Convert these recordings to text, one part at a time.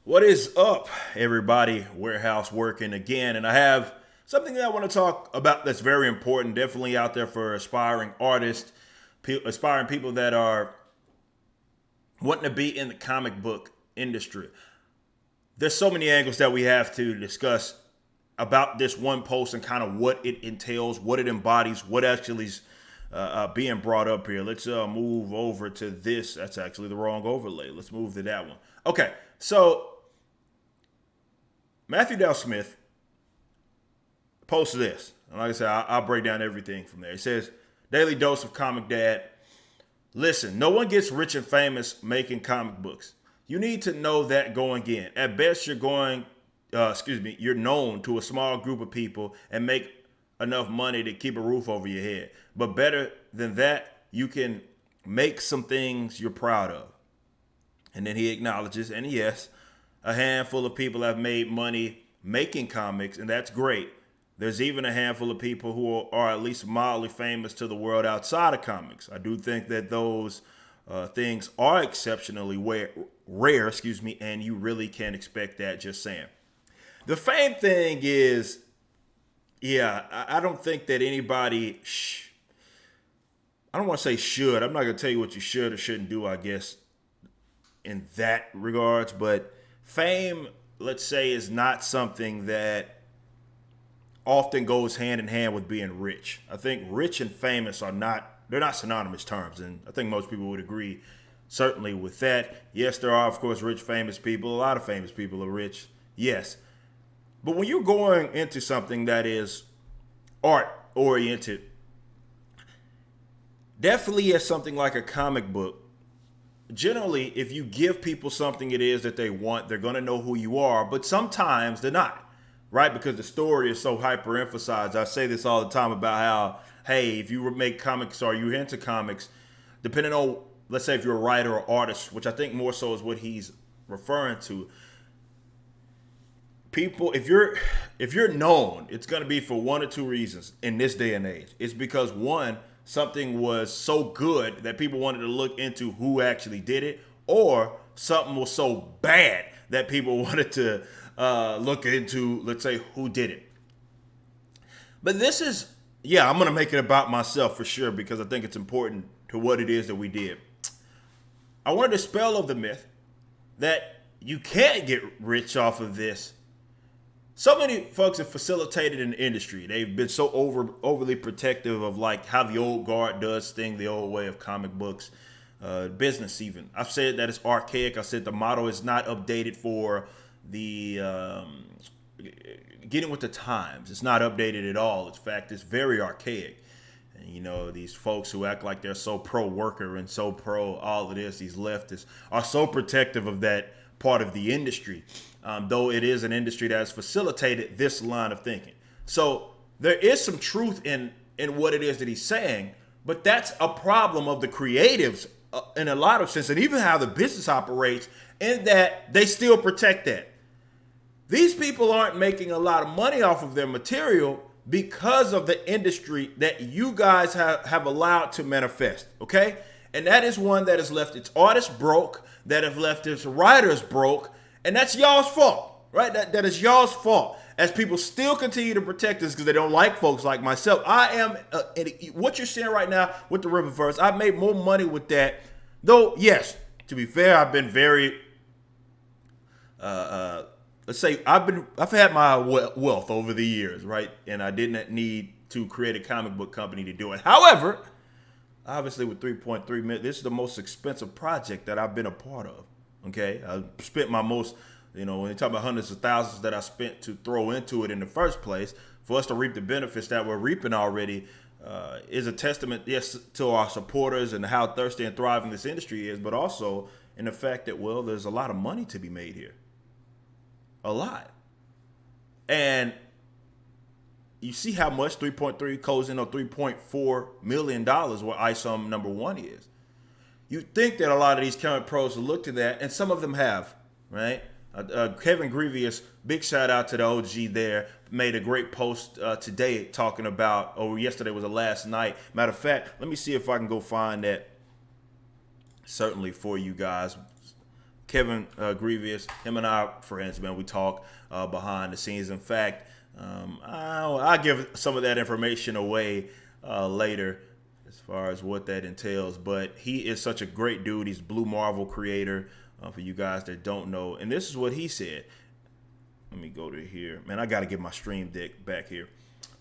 What is up, everybody? Warehouse working again, and I have something that I want to talk about that's very important, definitely out there for aspiring artists, aspiring people that are wanting to be in the comic book industry. There's so many angles that we have to discuss about this one post and kind of what it entails, what it embodies, what actually is being brought up here. Let's move over to this. That's actually the wrong overlay. Let's move to that one. Okay, so Matthew Dell Smith posts this. And like I said, I'll break down everything from there. He says, Daily Dose of Comic Dad. Listen, no one gets rich and famous making comic books. You need to know that going in. At best, you're known to a small group of people and make enough money to keep a roof over your head. But better than that, you can make some things you're proud of. And then he acknowledges, and yes, a handful of people have made money making comics, and that's great. There's even a handful of people who are at least mildly famous to the world outside of comics. I do think that those things are exceptionally rare, and you really can't expect that, just saying. The fame thing is, I don't think that anybody, I don't want to say should. I'm not going to tell you what you should or shouldn't do, I guess, in that regards, but fame, let's say, is not something that often goes hand in hand with being rich. I think rich and famous they're not synonymous terms, and I think most people would agree certainly with that. Yes, there are, of course, rich, famous people. A lot of famous people are rich, yes. But when you're going into something that is art-oriented, definitely as something like a comic book, generally, if you give people something it is that they want, they're going to know who you are, but sometimes they're not, right? Because the story is so hyper-emphasized. I say this all the time about how, hey, if you make comics or you're into comics, depending on, let's say if you're a writer or artist, which I think more so is what he's referring to, people, if you're known, it's going to be for one or two reasons in this day and age. It's because, one, something was so good that people wanted to look into who actually did it, or something was so bad that people wanted to look into, let's say, who did it. But this is, I'm going to make it about myself for sure, because I think it's important to what it is that we did. I want to dispel the myth that you can't get rich off of this. So many folks have facilitated in the industry. They've been so overly protective of like how the old guard does things, the old way of comic books, business even. I've said that it's archaic. I said the motto is not updated for the getting with the times. It's not updated at all. In fact, it's very archaic. And, these folks who act like they're so pro-worker and so pro all of this, these leftists, are so protective of that part of the industry. Though it is an industry that has facilitated this line of thinking. So there is some truth in what it is that he's saying, but that's a problem of the creatives in a lot of sense, and even how the business operates, in that they still protect that. These people aren't making a lot of money off of their material because of the industry that you guys have allowed to manifest, okay? And that is one that has left its artists broke, that have left its writers broke, and that's y'all's fault, right? That is y'all's fault. As people still continue to protect us because they don't like folks like myself. I am, what you're seeing right now with the Riververse, I've made more money with that. Though, yes, to be fair, I've been very, let's say, I've had my wealth over the years, right? And I didn't need to create a comic book company to do it. However, obviously with 3.3 million, this is the most expensive project that I've been a part of. Okay, I spent my most, when you talk about hundreds of thousands that I spent to throw into it in the first place, for us to reap the benefits that we're reaping already is a testament, yes, to our supporters and how thirsty and thriving this industry is, but also in the fact that, well, there's a lot of money to be made here. A lot. And you see how much 3.3 goes in on $3.4 million where ISOM number one is. You'd think that a lot of these current pros will look to that, and some of them have, right? Kevin Grievous, big shout out to the OG there, made a great post today talking about, yesterday was the last night. Matter of fact, let me see if I can go find that certainly for you guys. Kevin Grievous, him and I are friends, man. We talk behind the scenes. In fact, I'll give some of that information away later as far as what that entails. But he is such a great dude. He's Blue Marvel creator, for you guys that don't know. And this is what he said. Let me go to here. Man, I got to get my stream deck back here.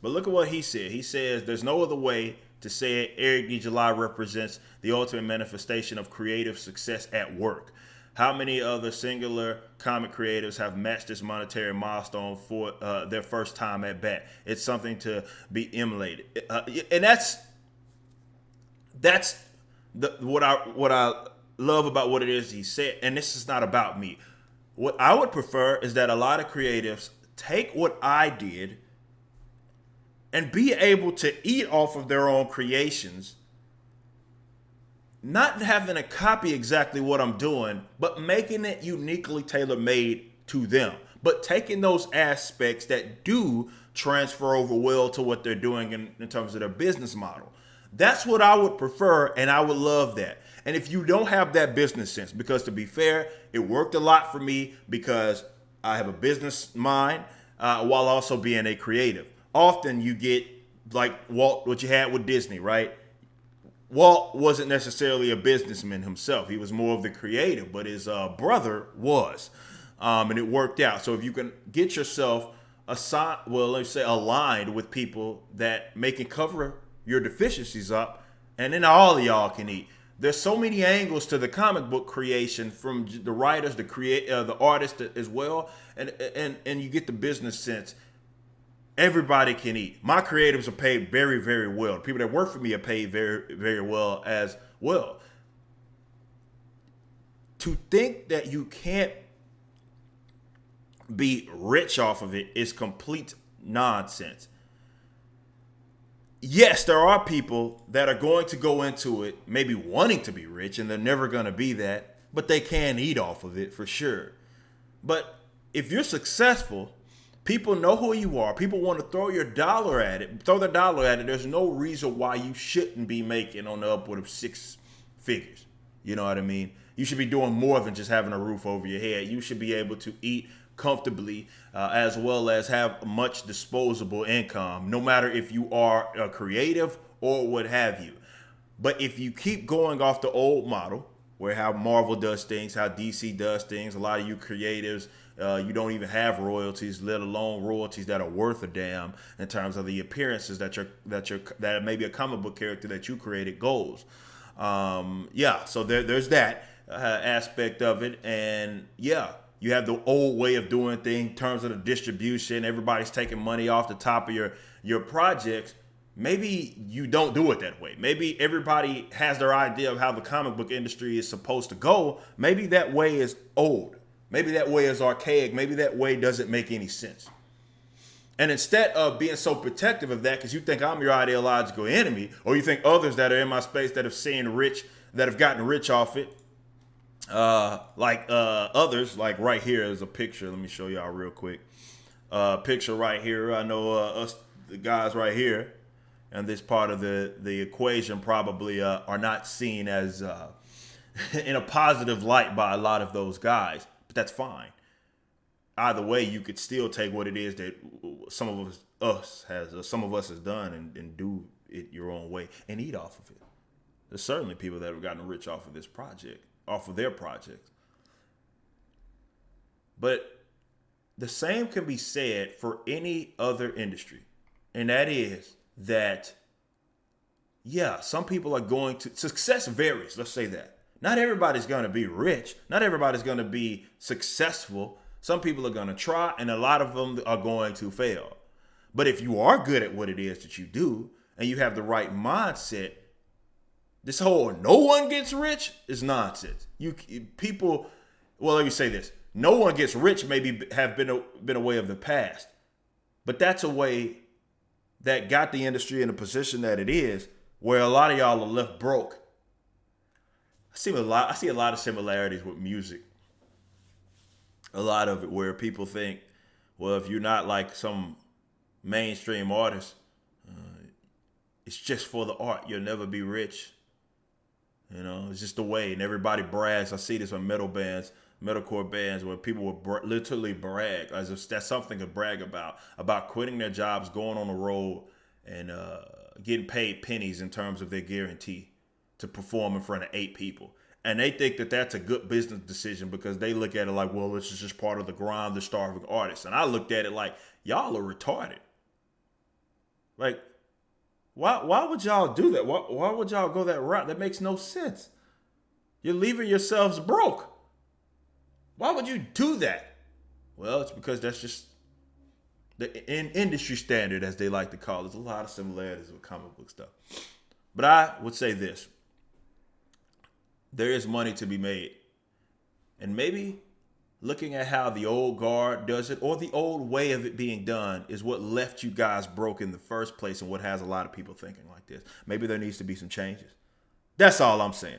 But look at what he said. He says, there's no other way to say it. Eric D. July represents the ultimate manifestation of creative success at work. How many other singular comic creatives have matched this monetary milestone for their first time at bat? It's something to be emulated. And that's what I love about what it is he said. And this is not about me. What I would prefer is that a lot of creatives take what I did and be able to eat off of their own creations, not having to copy exactly what I'm doing, but making it uniquely tailor-made to them. But taking those aspects that do transfer over well to what they're doing in terms of their business model. That's what I would prefer, and I would love that. And if you don't have that business sense, because to be fair, it worked a lot for me because I have a business mind while also being a creative. Often you get like Walt, what you had with Disney, right? Walt wasn't necessarily a businessman himself. He was more of the creative, but his brother was. And it worked out. So if you can get yourself aligned with people that can cover your deficiencies up, and then all of y'all can eat. There's so many angles to the comic book creation, from the writers, the artists as well, and you get the business sense. Everybody can eat. My creatives are paid very, very well. The people that work for me are paid very, very well as well. To think that you can't be rich off of it is complete nonsense. Yes, there are people that are going to go into it maybe wanting to be rich, and they're never going to be that, but they can eat off of it for sure. But if you're successful, people know who you are. People want to throw their dollar at it. There's no reason why you shouldn't be making on the upward of 6 figures. You know what I mean? You should be doing more than just having a roof over your head. You should be able to eat comfortably, as well as have much disposable income, no matter if you are a creative or what have you. But if you keep going off the old model, where how Marvel does things, how DC does things, a lot of you creatives, you don't even have royalties, let alone royalties that are worth a damn in terms of the appearances that maybe a comic book character that you created goals. So there's that aspect of it, and you have the old way of doing things in terms of the distribution. Everybody's taking money off the top of your projects. Maybe you don't do it that way. Maybe everybody has their idea of how the comic book industry is supposed to go. Maybe that way is old. Maybe that way is archaic. Maybe that way doesn't make any sense. And instead of being so protective of that, because you think I'm your ideological enemy, or you think others that are in my space that have gotten rich off it, others, like right here is a picture. Let me show y'all real quick. Picture right here. I know us, the guys right here, and this part of the equation probably are not seen as in a positive light by a lot of those guys, but that's fine. Either way, you could still take what it is that some of us has done and do it your own way and eat off of it. There's certainly people that have gotten rich off of this project, off of their projects. But the same can be said for any other industry. And that is that, some people are going to, success varies, let's say that. Not everybody's going to be rich. Not everybody's going to be successful. Some people are going to try, and a lot of them are going to fail. But if you are good at what it is that you do, and you have the right mindset, this whole no one gets rich is nonsense. Let me say this. No one gets rich maybe have been a way of the past. But that's a way that got the industry in the position that it is, where a lot of y'all are left broke. I see a lot of similarities with music. A lot of it where people think, well, if you're not like some mainstream artist, it's just for the art. You'll never be rich. You know, it's just the way, and everybody brags. I see this on metal bands metalcore bands where people would literally brag as if that's something to brag about quitting their jobs, going on the road, and getting paid pennies in terms of their guarantee to perform in front of 8 people. And they think that that's a good business decision because they look at it like, well, this is just part of the grind, the starving artists. And I looked at it like, y'all are retarded. Like, why would y'all do that? Why would y'all go that route? That makes no sense. You're leaving yourselves broke. Why would you do that? Well, it's because that's just the industry standard, as they like to call it. There's a lot of similarities with comic book stuff. But I would say this. There is money to be made. And maybe looking at how the old guard does it or the old way of it being done is what left you guys broke in the first place and what has a lot of people thinking like this. Maybe there needs to be some changes. That's all I'm saying.